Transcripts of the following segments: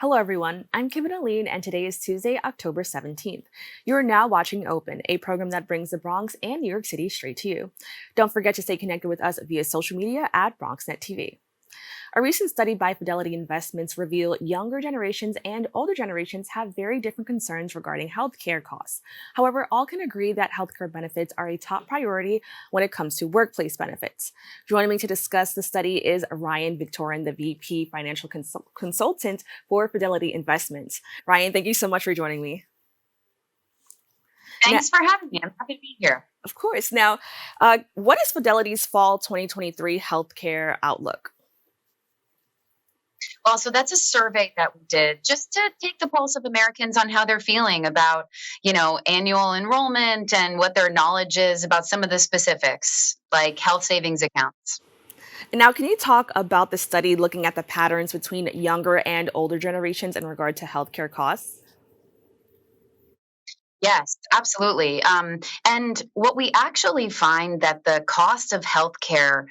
Hello, everyone. I'm Kibin Alleyne, and today is Tuesday, October 17th. You are now watching Open, a program that brings the Bronx and New York City straight to you. Don't forget to stay connected with us via social media at BronxNet TV. A recent study by Fidelity Investments revealed younger generations and older generations have very different concerns regarding healthcare costs. However, all can agree that healthcare benefits are a top priority when it comes to workplace benefits. Joining me to discuss the study is Ryan Viktorin, the VP Financial Consultant for Fidelity Investments. Ryan, thank you so much for joining me. Thanks for having me. I'm happy to be here. Of course. Now, what is Fidelity's fall 2023 healthcare outlook? Well, so that's a survey that we did just to take the pulse of Americans on how they're feeling about, annual enrollment and what their knowledge is about some of the specifics, like health savings accounts. Now, can you talk about the study looking at the patterns between younger and older generations in regard to healthcare costs? Yes, absolutely. And what we actually find that the cost of healthcare,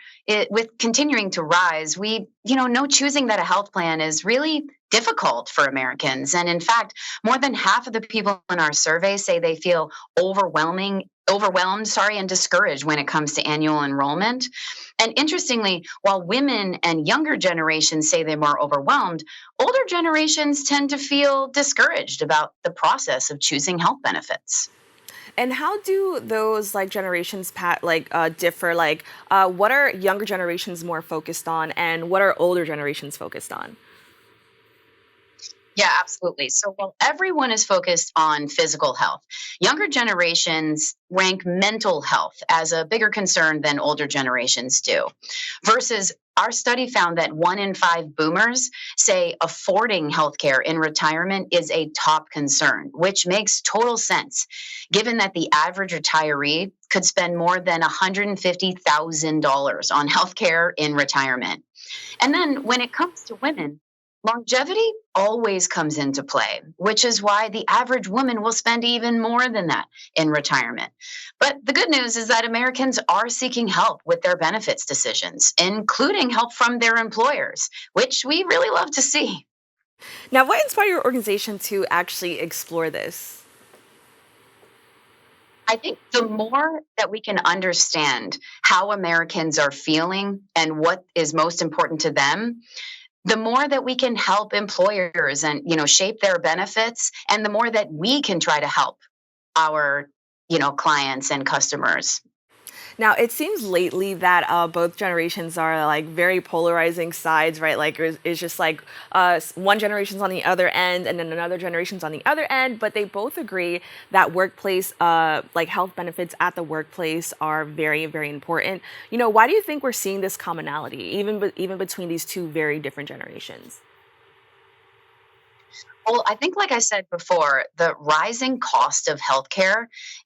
with continuing to rise, we, know choosing that a health plan is really difficult for Americans. And in fact, more than half of the people in our survey say they feel overwhelmed, and discouraged when it comes to annual enrollment. And interestingly, while women and younger generations say they're more overwhelmed, older generations tend to feel discouraged about the process of choosing health benefits. And how do those generations differ? What are younger generations more focused on, and what are older generations focused on? Yeah, absolutely. So while everyone is focused on physical health, younger generations rank mental health as a bigger concern than older generations do. Versus our study found that 1 in 5 boomers say affording healthcare in retirement is a top concern, which makes total sense given that the average retiree could spend more than $150,000 on healthcare in retirement. And then when it comes to women, longevity always comes into play, which is why the average woman will spend even more than that in retirement. But the good news is that Americans are seeking help with their benefits decisions, including help from their employers, which we really love to see. Now, what inspired your organization to actually explore this? I think the more that we can understand how Americans are feeling and what is most important to them, the more that we can help employers and shape their benefits, and the more that we can try to help our clients and customers. Now, it seems lately that both generations are very polarizing sides, right? It's just one generation's on the other end and then another generation's on the other end, but they both agree that workplace, health benefits at the workplace are very, very important. Why do you think we're seeing this commonality, even between these two very different generations? Well, I think, like I said before, the rising cost of healthcare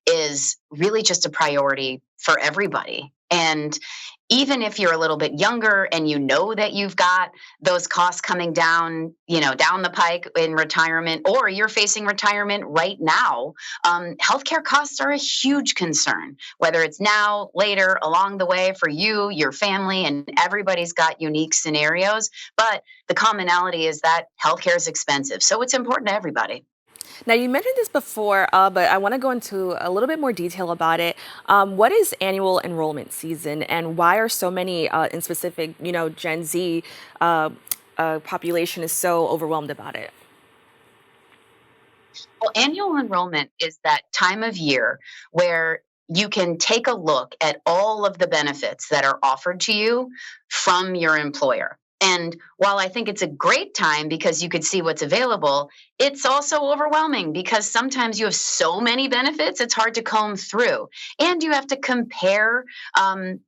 is really just a priority for everybody. And even if you're a little bit younger and you know that you've got those costs coming down, down the pike in retirement, or you're facing retirement right now, healthcare costs are a huge concern, whether it's now, later, along the way for you, your family, and everybody's got unique scenarios. But the commonality is that healthcare is expensive. So it's important to everybody. Now, you mentioned this before, but I want to go into a little bit more detail about it. What is annual enrollment season, and why are so many, in specific, Gen Z population is so overwhelmed about it? Well, annual enrollment is that time of year where you can take a look at all of the benefits that are offered to you from your employer. And while I think it's a great time because you could see what's available, it's also overwhelming because sometimes you have so many benefits, it's hard to comb through. And you have to compare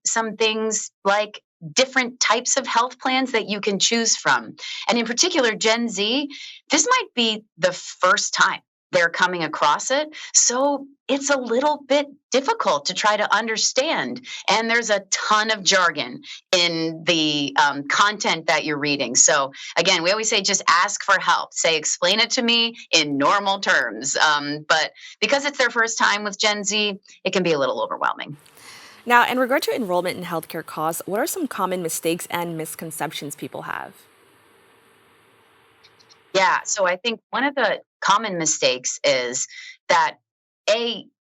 some things like different types of health plans that you can choose from. And in particular, Gen Z, this might be the first time they're coming across it. So it's a little bit difficult to try to understand. And there's a ton of jargon in the content that you're reading. So again, we always say just ask for help. Say, explain it to me in normal terms. But because it's their first time with Gen Z, it can be a little overwhelming. Now, in regard to enrollment in healthcare costs, what are some common mistakes and misconceptions people have? Yeah. So I think one of the common mistakes is that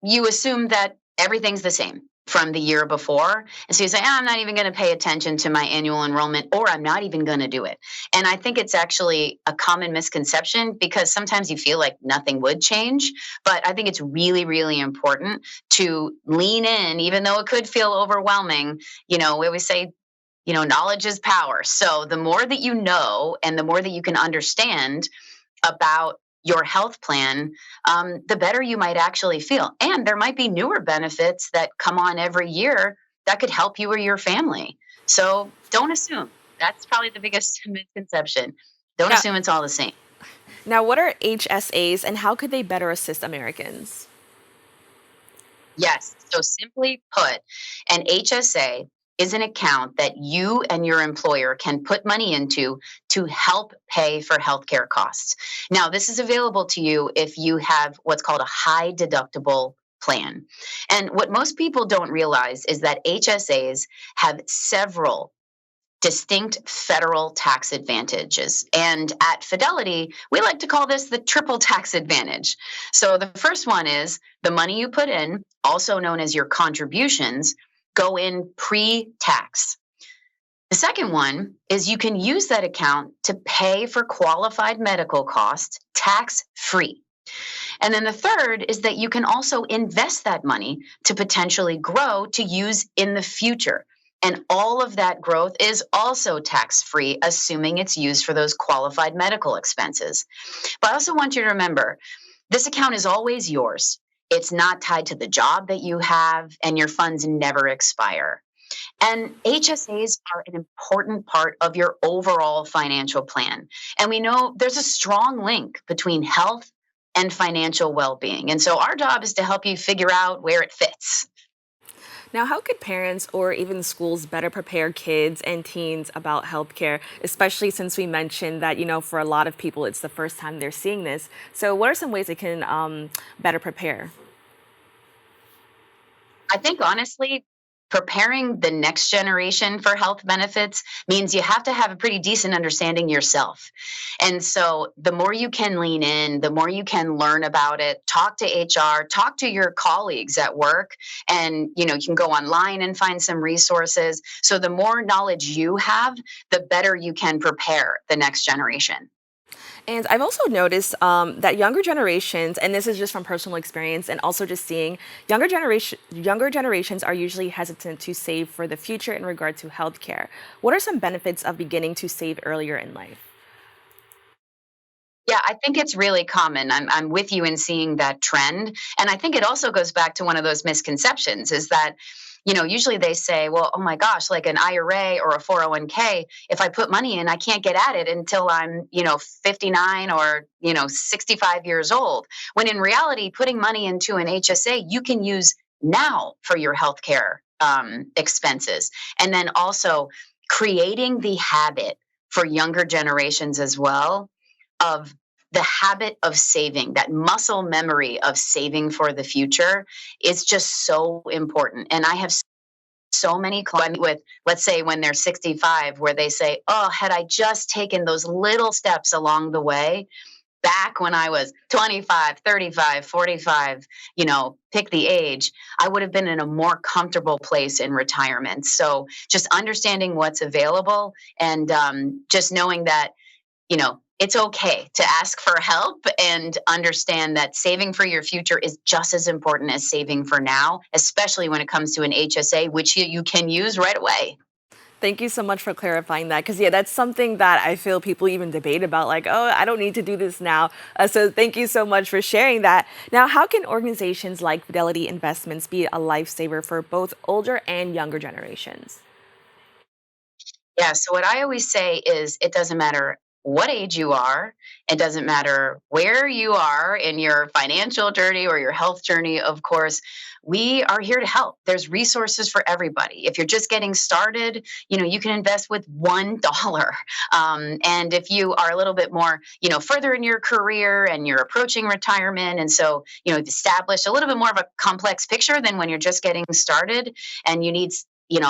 you assume that everything's the same from the year before. And so you say, "Ah, I'm not even going to pay attention to my annual enrollment, or I'm not even going to do it." And I think it's actually a common misconception because sometimes you feel like nothing would change. But I think it's really, really important to lean in, even though it could feel overwhelming. We always say, knowledge is power. So the more that you know and the more that you can understand about your health plan, the better you might actually feel. And there might be newer benefits that come on every year that could help you or your family. So don't assume. That's probably the biggest misconception. Don't Now, assume it's all the same. what are HSAs and how could they better assist Americans? Yes. So simply put, an HSA is an account that you and your employer can put money into to help pay for healthcare costs. Now, this is available to you if you have what's called a high deductible plan. And what most people don't realize is that HSAs have several distinct federal tax advantages. And at Fidelity, we like to call this the triple tax advantage. So the first one is the money you put in, also known as your contributions, go in pre tax. The second one is you can use that account to pay for qualified medical costs tax free. And then the third is that you can also invest that money to potentially grow to use in the future. And all of that growth is also tax free, assuming it's used for those qualified medical expenses. But I also want you to remember this account is always yours. It's not tied to the job that you have, and your funds never expire. And HSAs are an important part of your overall financial plan. And we know there's a strong link between health and financial well being. And so our job is to help you figure out where it fits. Now, how could parents or even schools better prepare kids and teens about healthcare, especially since we mentioned that, for a lot of people, it's the first time they're seeing this? So, what are some ways they can better prepare? I think honestly, preparing the next generation for health benefits means you have to have a pretty decent understanding yourself. And so the more you can lean in, the more you can learn about it, talk to HR, talk to your colleagues at work, and you can go online and find some resources. So the more knowledge you have, the better you can prepare the next generation. And I've also noticed that younger generations, and this is just from personal experience, and also just seeing younger generations are usually hesitant to save for the future in regard to healthcare. What are some benefits of beginning to save earlier in life? Yeah, I think it's really common. I'm with you in seeing that trend. And I think it also goes back to one of those misconceptions is that, usually they say, well, oh my gosh, like an IRA or a 401k, if I put money in, I can't get at it until I'm, 59 or, 65 years old. When in reality, putting money into an HSA, you can use now for your healthcare expenses. And then also creating the habit for younger generations as well of the habit of saving, that muscle memory of saving for the future is just so important. And I have so many clients with, let's say, when they're 65, where they say, oh, had I just taken those little steps along the way, back when I was 25, 35, 45, pick the age, I would have been in a more comfortable place in retirement. So just understanding what's available and just knowing that it's okay to ask for help and understand that saving for your future is just as important as saving for now, especially when it comes to an HSA, which you can use right away. Thank you so much for clarifying that. Because, yeah, that's something that I feel people even debate about, like, oh, I don't need to do this now. So thank you so much for sharing that. Now, how can organizations like Fidelity Investments be a lifesaver for both older and younger generations? Yeah. So what I always say is it doesn't matter what age you are. It doesn't matter where you are in your financial journey or your health journey, of course. We are here to help. There's resources for everybody. If you're just getting started, you can invest with $1. And if you are a little bit more, further in your career and you're approaching retirement, and so, you've established a little bit more of a complex picture than when you're just getting started and you need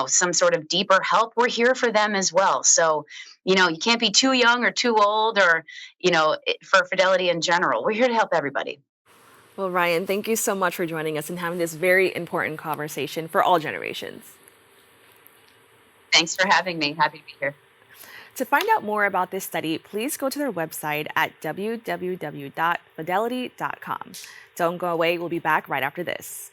some sort of deeper help, we're here for them as well. So You can't be too young or too old, or, for Fidelity in general. We're here to help everybody. Well, Ryan, thank you so much for joining us and having this very important conversation for all generations. Thanks for having me. Happy to be here. To find out more about this study, please go to their website at www.fidelity.com. Don't go away, we'll be back right after this.